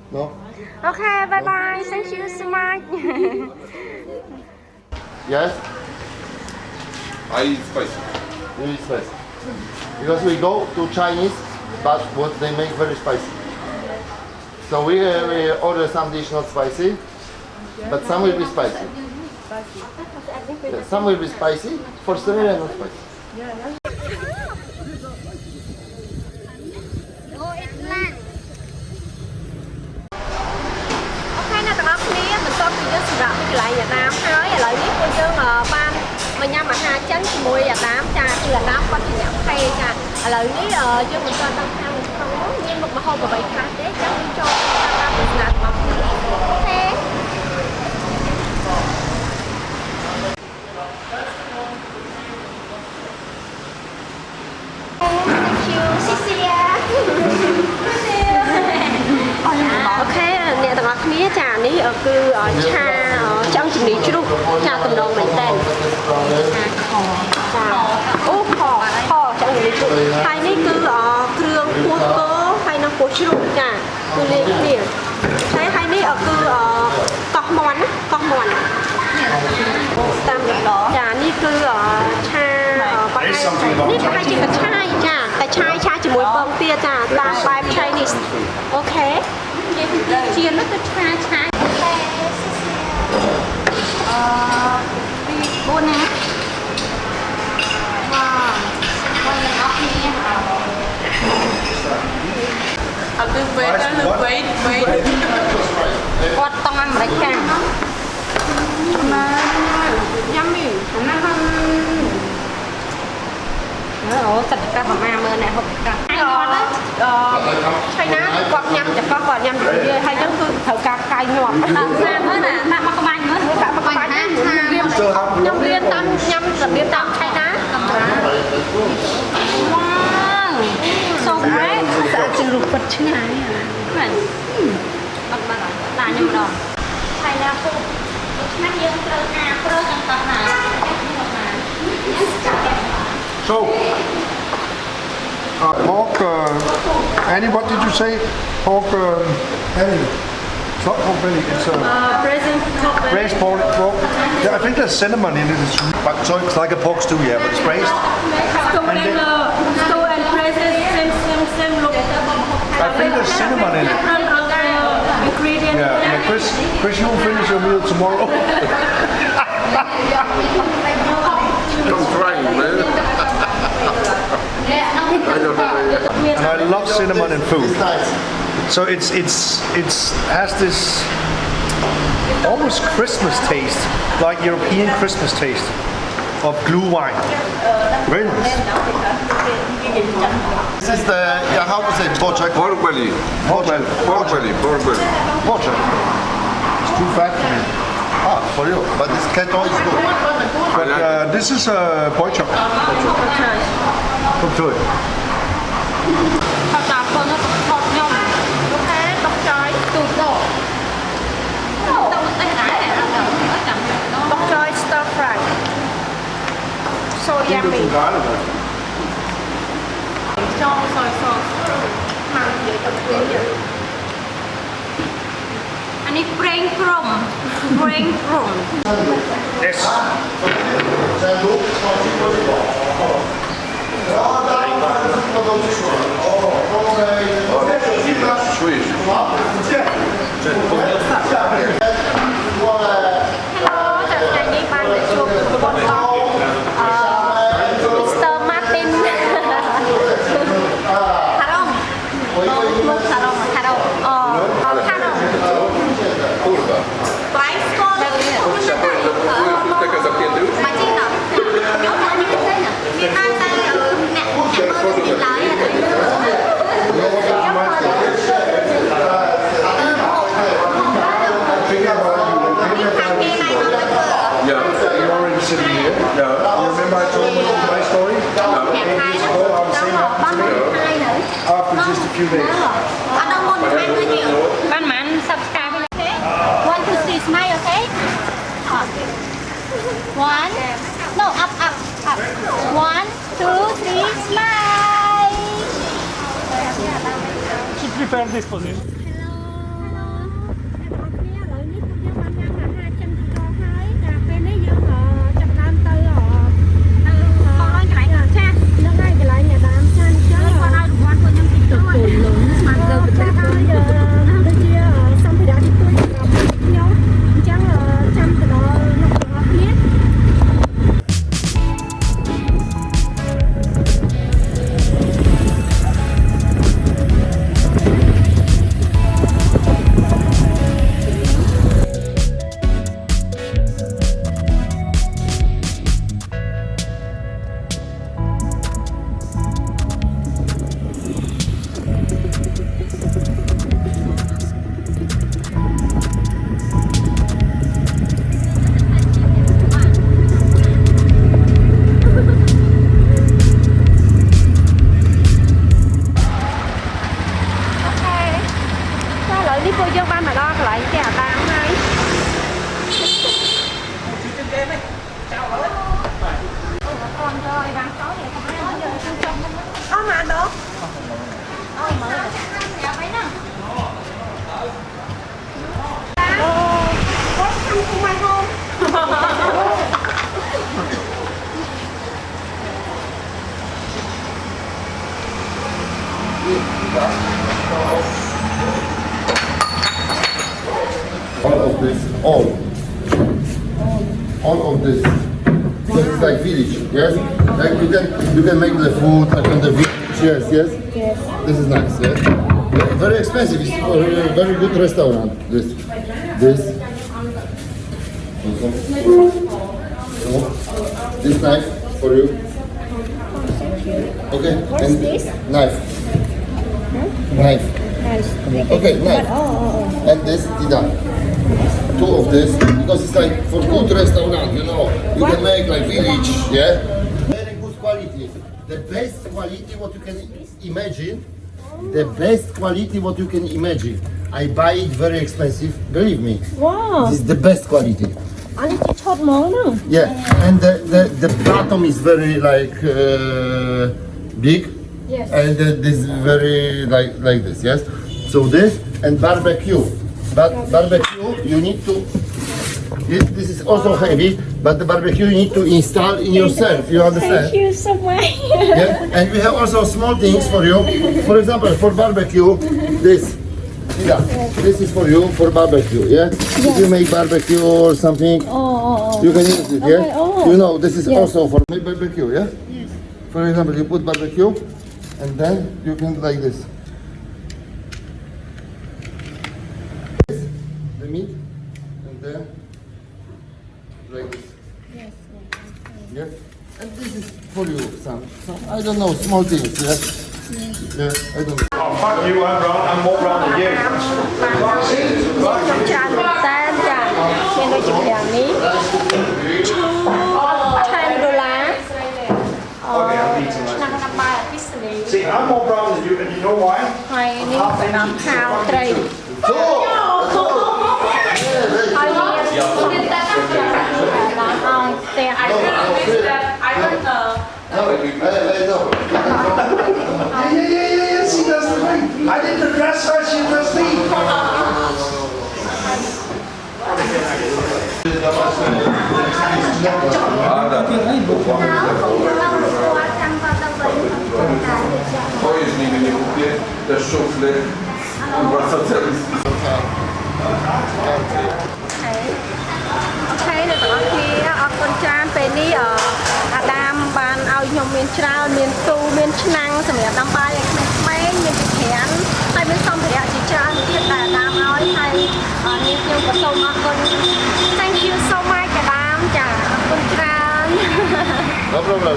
No? Okay, bye bye. Thank you so much. Yes? I eat spicy. You eat spicy. Because we go to Chinese, but what they make very spicy. So we order some dish not spicy, but some will be spicy. Yeah, some will be spicy, for Australia not spicy. Ok nè, tụi nóគ្នាមិនតបពីយើងសម្រាប់ពីកន្លែងអាណាមហើយឥឡូវនេះពួកយើងបានមកញ៉ាំអាហារចិនជាមួយអាណាមចាគឺអាណាមគាត់ជាអ្នកថេចាឥឡូវនេះយើងមិនទាន់ដឹងថានៅក្នុងនោះមានមុខម្ហូបអ្វីខ្លះទេចាំយើងចូលតាមទស្សនារបស់គ្នាអូខេអូខេអ្នកទាំងអស់គ្នាចានេះគឺឆាចង់ជំនីជ្រូកចាតំណងមែនតើចាអូខចង់ជំនីជ្រូកហើយនេះគឺគ្រឿងពោះគោហើយនិងពោះជ្រូកចាគឺលាយគ្នាហើយនេះគឺកោះមាន់តាមចានេះគឺឆានេះប្រហែលជាកញ្ឆាយចាតែឆាជាមួយពងទាចាតាមបែប Chinese អូខេជានោះគឺឆាពី4ណាបាទអត់គ្នាអត់គឺវេទលើវេទគាត់តង់អាមេរិកកាំណាយ៉ាំមីណាអូទឹកកាហ្វម៉ាមើលអ្នកហូបកាហ្វឆៃណាគាត់ញ៉ាំចកោះគាត់ញ៉ាំទៅវាហើយចឹងគឺត្រូវការកាយញាប់តាមមើលណាដាក់មកក្បាញ់មើលដាក់មកក្បាញ់ណាខ្ញុំរៀនតាមញ៉ាំរបៀបតាមឆៃណាវ៉ាវសូមអរស្អាតជាងរូបពិតឆ្ងាយមែនបាត់ដាក់ខ្ញុំម្ដងឆៃណាពុកដូច្នេះយើងត្រូវការព្រើសអន្តរណា So, pork, Annie, what did you say? Pork belly. It's not pork belly, it's braised pork. Yeah, I think there's cinnamon in it. But, so it's like a pork stew, yeah, but it's braised. Stew and braised, same look. I think there's cinnamon in it. Different ingredients. Yeah, Chris, you'll finish your meal tomorrow. I'm trying, man. And I love cinnamon in food. So it has this almost Christmas taste, like European Christmas taste of glue wine. Very nice. This is the, how to say, boczek? Pork belly. Pork belly. Boczek. It's too fat for me. Ah, for you. But this keto is good. But this is boy chop. From Thai. เขาจะคนเขาทอดยำลูกค้าตกใจตูดดอกตกใจ stir fry so yummy cho soy sauce มาเดี๋ยวกับเกลืออันนี้เบรงกรม Yes. Sweet. Hello จากថ្ងៃនេះបានទៅជួបប្រពន្ធរបស់ Mr. Martin ថារ៉ុងមកថារ៉ុងថារ៉ុងPrice có được Taka zapięty? mà chi nào nhớ là những cái thế nào Việt Nam ta nè thì lại Yeah. You're already sitting here. Yeah. You remember I told you my story? 8 years ago I was saying that to me after just a few days. ở đâu muốn ăn bao nhiêu bạn mặn subscribe okay 1 2 3 smile okay one no up 1 2 3 smile Should prepare this position. hello ពួកយើងបានមកដល់កន្លែងគេអាដាមហើយអូមកដល់អូមកយ៉ាប់អីណាអូគាត់ខាងមកហូម All of this, all of this. This is like village, yes? Like you can make the food like on the village, yes. Yes. This is nice, yes? Very expensive, it's a very good restaurant, this. This knife for you. Okay. What's this? Knife. Knife. Nice. Okay, knife. And this, Thyda. Two of this, because it's like for good restaurant, you know. You can make like village, yeah? Very good quality. The best quality what you can imagine. The best quality what you can imagine. I buy it very expensive, believe me. Wow. This is the best quality. Anh chỉ chốt món nữa. Yeah, and the bottom is very like big. Yes. And this is very like this, yes? So this and barbecue. But barbecue you need to, this is also heavy, but the barbecue you need to install in yourself, you understand? Thank you so much. Yeah? And we have also small things for you. For example, for barbecue, this. Yeah, this is for you for barbecue, yeah? If you make barbecue or something, you can use it, yeah? Okay, oh. You know, this is also for make barbecue, yeah? Yes. For example, you put barbecue, and then you can like this. The meat, and then like this. Yes. Yeah? And this is for you, some I don't know, small things, yeah? Yeah, I don't know. Oh, fuck you, I'm more brown than you. ខ្ញុំច្រើនមែនតើចាមានដូចជាប្រាំនេះឆ្នាំណាបាយអភិសេក See, I'm more brown than you, and you know why? ហើយនេះដំខោត្រីហើយមានតែដាក់ឲ្យតែ No. Yeah. See, that's the thing. I didn't dress her, she dressed me. To jest nigdy nie kupię, te szufly, kurwa socjalistów. អូខេអ្នកទាំងអស់គ្នាអរគុណច្រើនពេលនេះអាដាមបានឲ្យខ្ញុំមានច្រើនមានទូមានឆ្នាំងសម្រាប់ដាំបាយឲ្យក្មេងៗមានចក្រានហើយមានសម្ភារៈជាច្រើនទៀតដែលអាដាមឲ្យហើយនេះខ្ញុំក៏សូមអរគុណ Thank you so much អាដាមចាអរគុណច្រើន No problem.